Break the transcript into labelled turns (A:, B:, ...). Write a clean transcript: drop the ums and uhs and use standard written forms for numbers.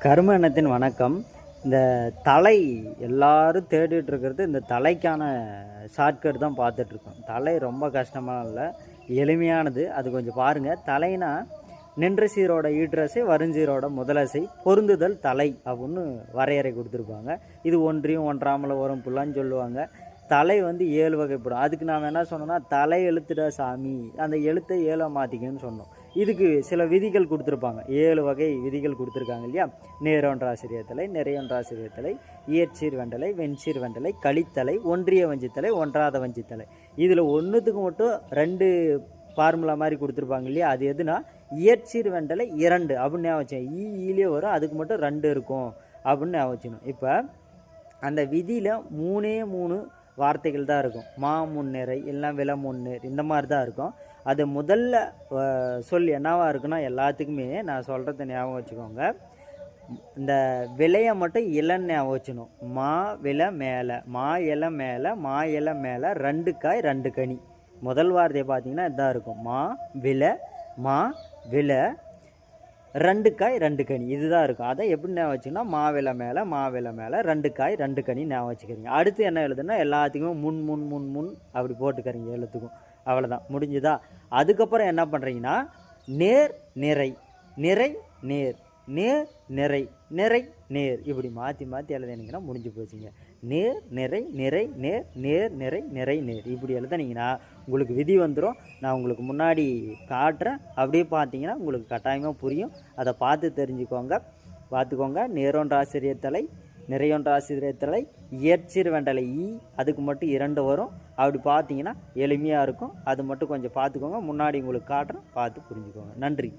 A: கரும எண்ணத்தின் வணக்கம். இந்த தலை எல்லாரும் தேடிட்டு இருக்கிறது இந்த தலைக்கான ஷார்ட்கட் தான் பார்த்துட்ருக்கோம். தலை ரொம்ப கஷ்டமாக இல்லை, எளிமையானது. அது கொஞ்சம் பாருங்கள். தலைனா நின்ற சீரோட ஈற்றசை, வருஞ்சீரோட முதலசை, பொருந்துதல் தலை அப்படின்னு வரையறை கொடுத்துருப்பாங்க. இது ஒன்றியும் ஒன்றாமல் வரும் புல்லான்னு சொல்லுவாங்க. தலை 7 வகைப்படும். அதுக்கு நாம் என்ன சொன்னோம்னா, தலை எழுத்துடா சாமி, அந்த எழுத்தை 7 மாற்றிக்கன்னு சொன்னோம். இதுக்கு சில விதிகள் கொடுத்துருப்பாங்க. 7 வகை விதிகள் கொடுத்துருக்காங்க இல்லையா? நேரொன்றாசிரியர் தலை, நிறையொன்றாசிரியர் தலை, இயற்சீர் வெண்டலை, வெண்சீர் வெண்டலை, கலித்தலை, ஒன்றிய வஞ்சித்தலை, ஒன்றாத வஞ்சித்தலை. இதில் ஒன்றுத்துக்கு மட்டும் 2 ஃபார்முலா மாதிரி கொடுத்துருப்பாங்க இல்லையா? அது எதுனா இயற்சீர் வெண்டலை 2 அப்படின்னு ஞாபகம் வச்சேன். ஈலே வரும், அதுக்கு மட்டும் 2 இருக்கும் அப்படின்னு ஞாபகம் வச்சுக்கணும். இப்போ அந்த விதியில் 3 வார்த்தைகள் தான் இருக்கும். மா முன்னிறை எல்லாம் வில முன்னேர் இந்த மாதிரி தான் இருக்கும். அது முதல்ல சொல் என்னவா இருக்குன்னா, எல்லாத்துக்குமே நான் சொல்கிறத ஞாபகம் வச்சுக்கோங்க. இந்த விலையை மட்டும் இலன்னு ஞாபகம் வச்சுக்கணும். மா விலை மேலே, மா இலை மேலே, மா இலை மேலே 2 காய் 2 கனி. முதல் வார்த்தை பார்த்தீங்கன்னா இதான் இருக்கும். மா விலை, மா விலை 2 காய் 2 கனி, இதுதான் இருக்கும். அதை எப்படி ஞாபகம் வச்சுன்னா, மாவிலை மேலே, மாவிலை மேலே 2 காய் 2 கனி ஞாபகம் வச்சுக்கிறீங்க. அடுத்து என்ன எழுதுன்னா, எல்லாத்துக்குமே முன் முன் முன் முன் அப்படி போட்டுக்கிறீங்க எழுத்துக்கும். அவ்வளோதான், முடிஞ்சுதா? அதுக்கப்புறம் என்ன பண்ணுறீங்கன்னா, நேர் நிறை, நிறை நேர், நேர் நிறை, நிறை நேர், இப்படி மாற்றி மாற்றி எழுதினீங்கன்னா முடிஞ்சு போச்சுங்க. நேர் நிறை, நிறை நேர், நேர் நிறை, நிறை நேர், இப்படி எழுதினீங்கன்னா உங்களுக்கு விதி வந்துடும். நான் உங்களுக்கு முன்னாடி காட்டுறேன். அப்படியே பார்த்தீங்கன்னா உங்களுக்கு கட்டாயமாக புரியும். அதை பார்த்து தெரிஞ்சுக்கோங்க, பார்த்துக்கோங்க. நேரொன்றாசிரியர் தலை, நிறையொன்றாசிரியர் தலை, இயற்சீர் வெண்டலை அதுக்கு மட்டும் 2 வரும். அப்படி பார்த்தீங்கன்னா எளிமையாக இருக்கும். அது மட்டும் கொஞ்சம் பார்த்துக்கோங்க. முன்னாடி உங்களுக்கு காட்டுறேன், பார்த்து புரிஞ்சுக்கோங்க. நன்றி.